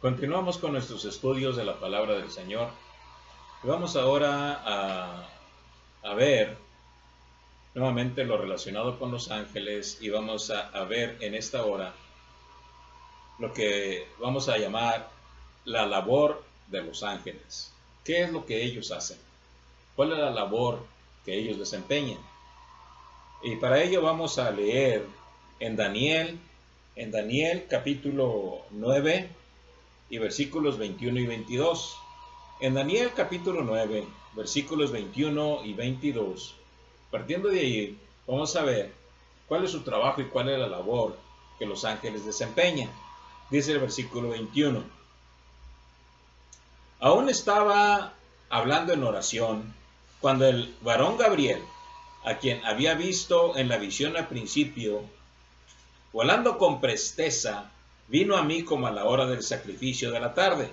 Continuamos con nuestros estudios de la palabra del Señor. Y vamos ahora a ver nuevamente lo relacionado con los ángeles y vamos a ver en esta hora lo que vamos a llamar la labor de los ángeles. ¿Qué es lo que ellos hacen? ¿Cuál es la labor que ellos desempeñan? Y para ello vamos a leer en Daniel capítulo 9 y versículos 21 y 22. En Daniel capítulo 9, versículos 21 y 22, partiendo de ahí, vamos a ver cuál es su trabajo y cuál es la labor que los ángeles desempeñan. Dice el versículo 21. Aún estaba hablando en oración cuando el varón Gabriel, a quien había visto en la visión al principio, volando con presteza, vino a mí como a la hora del sacrificio de la tarde,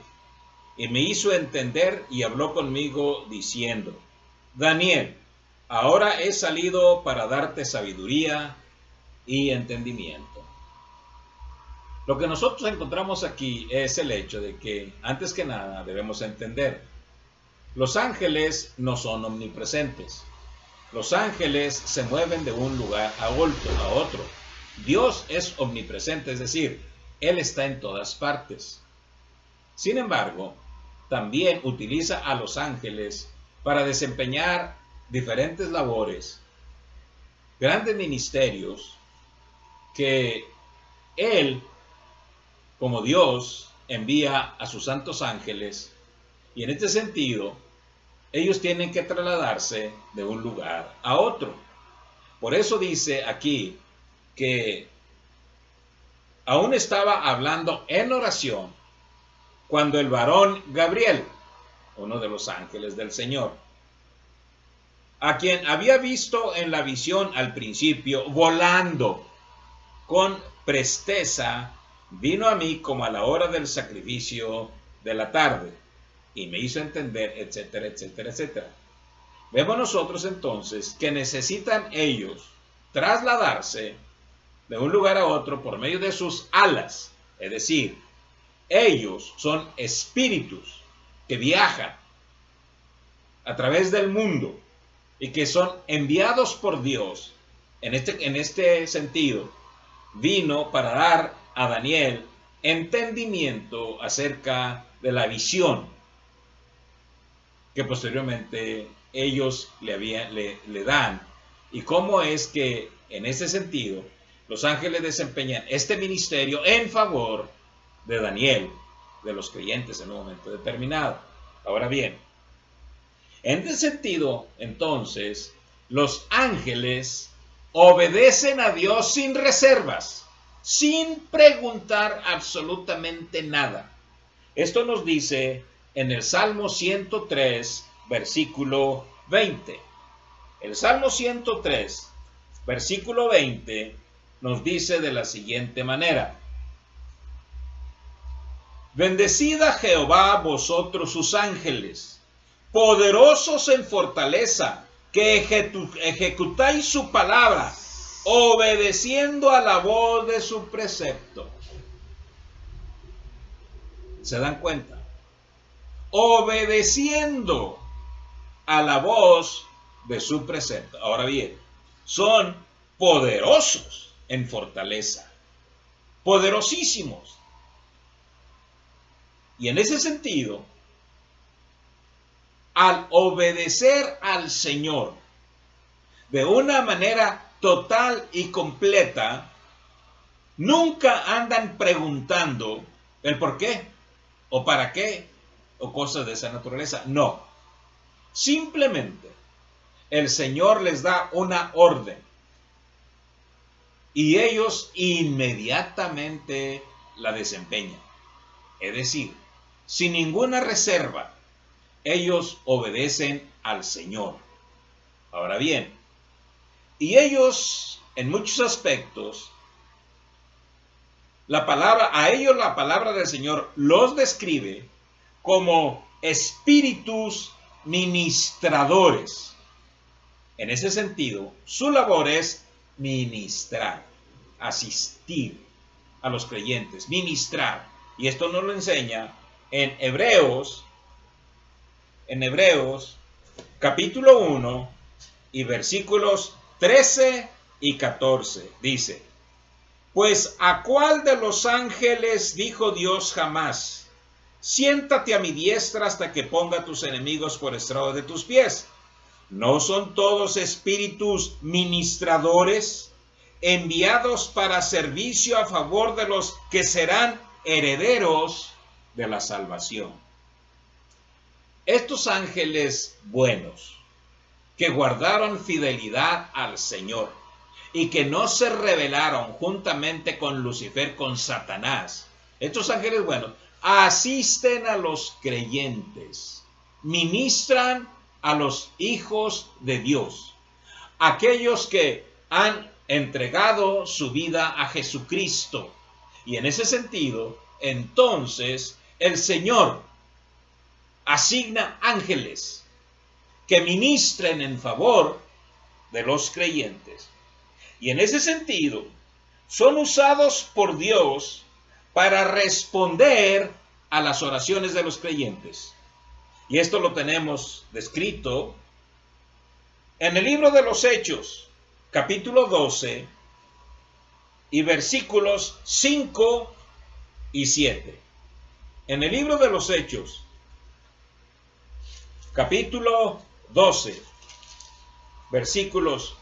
y me hizo entender y habló conmigo diciendo: Daniel, ahora he salido para darte sabiduría y entendimiento. Lo que nosotros encontramos aquí es el hecho de que, antes que nada, debemos entender: los ángeles no son omnipresentes. Los ángeles se mueven de un lugar a otro. Dios es omnipresente, es decir, Él está en todas partes. Sin embargo, también utiliza a los ángeles para desempeñar diferentes labores, grandes ministerios que Él, como Dios, envía a sus santos ángeles, y en este sentido, ellos tienen que trasladarse de un lugar a otro. Por eso dice aquí que aún estaba hablando en oración cuando el varón Gabriel, uno de los ángeles del Señor, a quien había visto en la visión al principio, volando con presteza, vino a mí como a la hora del sacrificio de la tarde, y me hizo entender, etcétera, etcétera, etcétera. Vemos nosotros entonces que necesitan ellos trasladarse de un lugar a otro por medio de sus alas, es decir, ellos son espíritus que viajan a través del mundo y que son enviados por Dios. En este sentido, vino para dar a Daniel entendimiento acerca de la visión que posteriormente ellos le dan, y cómo es que en ese sentido los ángeles desempeñan este ministerio en favor de Daniel, de los creyentes en un momento determinado. Ahora bien, en este sentido, entonces, los ángeles obedecen a Dios sin reservas, sin preguntar absolutamente nada. Esto nos dice en el Salmo 103, versículo 20. El Salmo 103, versículo 20, nos dice de la siguiente manera: Bendecid a Jehová vosotros sus ángeles, poderosos en fortaleza, que ejecutáis su palabra, obedeciendo a la voz de su precepto. ¿Se dan cuenta? Obedeciendo a la voz de su precepto. Ahora bien, son poderosos en fortaleza, poderosísimos. Y en ese sentido, al obedecer al Señor de una manera total y completa, nunca andan preguntando el por qué o para qué o cosas de esa naturaleza. No, simplemente el Señor les da una orden y ellos inmediatamente la desempeñan. Es decir, sin ninguna reserva, ellos obedecen al Señor. Ahora bien, y ellos en muchos aspectos, a ellos la palabra del Señor los describe como espíritus ministradores. En ese sentido, su labor es ministrar, asistir a los creyentes, ministrar Y esto nos lo enseña en Hebreos capítulo 1 y versículos 13 y 14. Dice: pues ¿a cuál de los ángeles dijo Dios jamás: siéntate a mi diestra hasta que ponga tus enemigos por estrado de tus pies? ¿No son todos espíritus ministradores, enviados para servicio a favor de los que serán herederos de la salvación? Estos ángeles buenos, que guardaron fidelidad al Señor y que no se rebelaron juntamente con Lucifer, con Satanás, estos ángeles buenos asisten a los creyentes, ministran a los hijos de Dios, aquellos que han entregado su vida a Jesucristo. Y en ese sentido, entonces, el Señor asigna ángeles que ministren en favor de los creyentes. Y en ese sentido, son usados por Dios para responder a las oraciones de los creyentes. Y esto lo tenemos descrito en el libro de los Hechos, capítulo 12, y versículos 5 y 7. En el libro de los Hechos, capítulo 12, versículos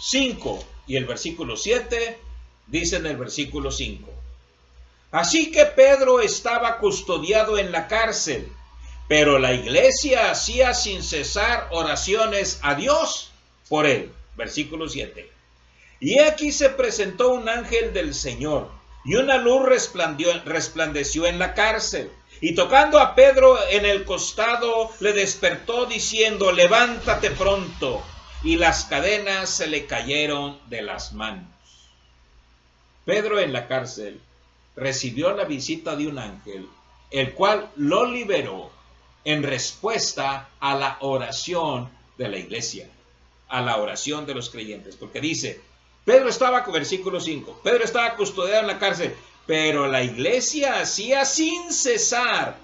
5 y el versículo 7, dice en el versículo 5: así que Pedro estaba custodiado en la cárcel, pero la iglesia hacía sin cesar oraciones a Dios por él. Versículo 7: y aquí se presentó un ángel del Señor, y una luz resplandeció en la cárcel, y tocando a Pedro en el costado, le despertó diciendo: levántate pronto. Y las cadenas se le cayeron de las manos. Pedro en la cárcel recibió la visita de un ángel, el cual lo liberó en respuesta a la oración de la iglesia, a la oración de los creyentes. Porque dice, Pedro estaba, versículo 5, Pedro estaba custodiado en la cárcel, pero la iglesia hacía sin cesar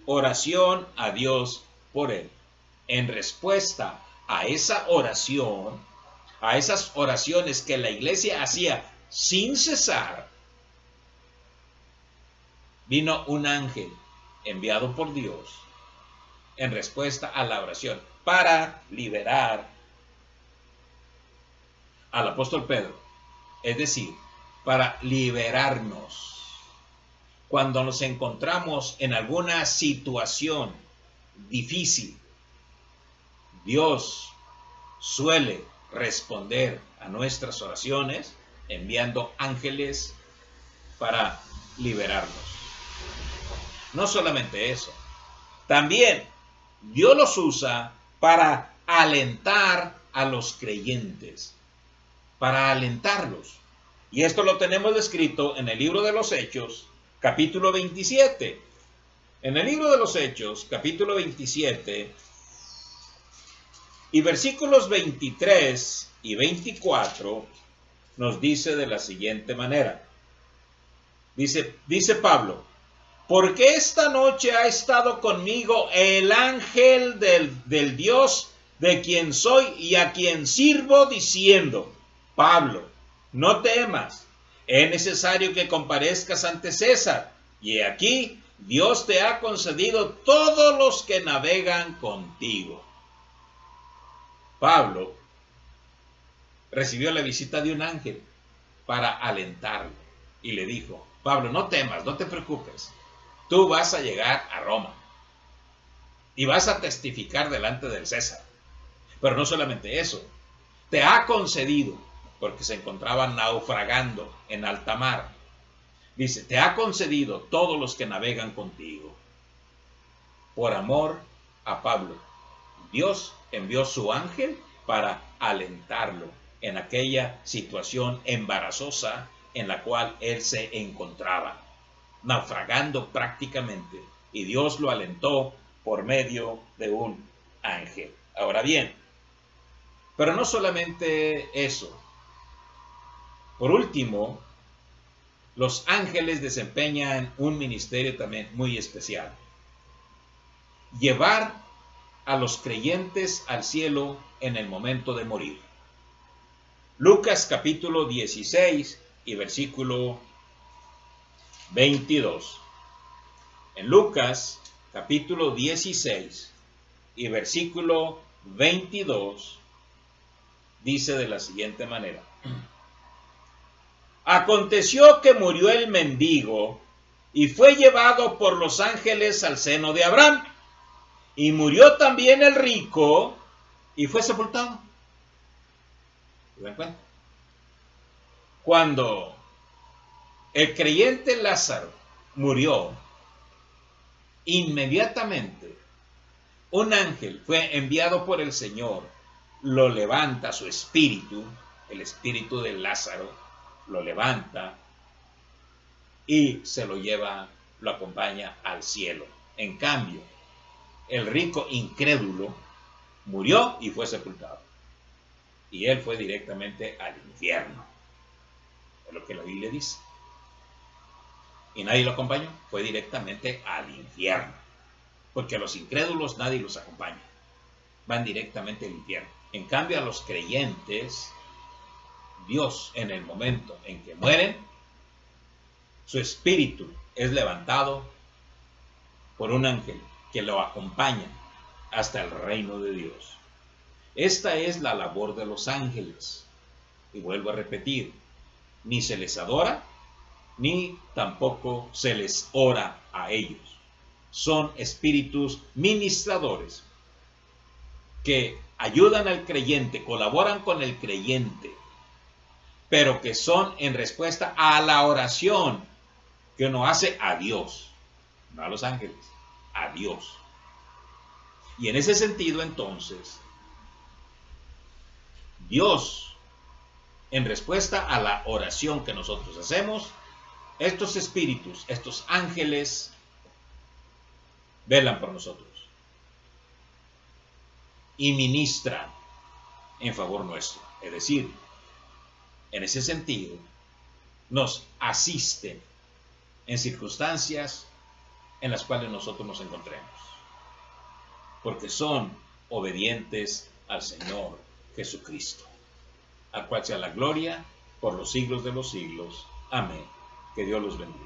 oración a Dios por él. En respuesta a esa oración, a esas oraciones que la iglesia hacía sin cesar, vino un ángel enviado por Dios en respuesta a la oración para liberar al apóstol Pedro, es decir, para liberarnos cuando nos encontramos en alguna situación difícil. Dios suele responder a nuestras oraciones enviando ángeles para liberarnos. No solamente eso, también Dios los usa para alentar a los creyentes, para alentarlos. Y esto lo tenemos descrito en el libro de los Hechos, capítulo 27. En el libro de los Hechos, capítulo 27, y versículos 23 y 24, nos dice de la siguiente manera. Dice Pablo: porque esta noche ha estado conmigo el ángel del Dios de quien soy y a quien sirvo, diciendo: Pablo, no temas, es necesario que comparezcas ante César, y aquí Dios te ha concedido todos los que navegan contigo. Pablo recibió la visita de un ángel para alentarlo y le dijo: Pablo, no temas, no te preocupes, tú vas a llegar a Roma y vas a testificar delante del César. Pero no solamente eso, te ha concedido, porque se encontraba naufragando en alta mar, dice, te ha concedido todos los que navegan contigo. Por amor a Pablo, Dios envió su ángel para alentarlo en aquella situación embarazosa en la cual él se encontraba, naufragando prácticamente, y Dios lo alentó por medio de un ángel. Ahora bien, pero no solamente eso. Por último, los ángeles desempeñan un ministerio también muy especial: llevar a los creyentes al cielo en el momento de morir. Lucas capítulo 16 y versículo 22. En Lucas capítulo 16 y versículo 22 dice de la siguiente manera: aconteció que murió el mendigo y fue llevado por los ángeles al seno de Abraham, y murió también el rico y fue sepultado. ¿Se dan cuenta? Cuando el creyente Lázaro murió, inmediatamente un ángel fue enviado por el Señor, lo levanta su espíritu, el espíritu de Lázaro, lo levanta y se lo lleva, lo acompaña al cielo. En cambio, el rico incrédulo murió y fue sepultado, y él fue directamente al infierno. Es lo que la Biblia dice. Y nadie lo acompañó, fue directamente al infierno, porque a los incrédulos nadie los acompaña, van directamente al infierno. En cambio, a los creyentes, Dios, en el momento en que mueren, su espíritu es levantado por un ángel que lo acompaña hasta el reino de Dios. Esta es la labor de los ángeles. Y vuelvo a repetir, ni se les adora, ni tampoco se les ora a ellos. Son espíritus ministradores que ayudan al creyente, colaboran con el creyente, pero que son en respuesta a la oración que uno hace a Dios, no a los ángeles, a Dios. Y en ese sentido, entonces, Dios, en respuesta a la oración que nosotros hacemos, estos espíritus, estos ángeles, velan por nosotros y ministran en favor nuestro. Es decir, en ese sentido, nos asisten en circunstancias en las cuales nosotros nos encontremos, porque son obedientes al Señor Jesucristo, al cual sea la gloria por los siglos de los siglos. Amén. Que Dios los bendiga.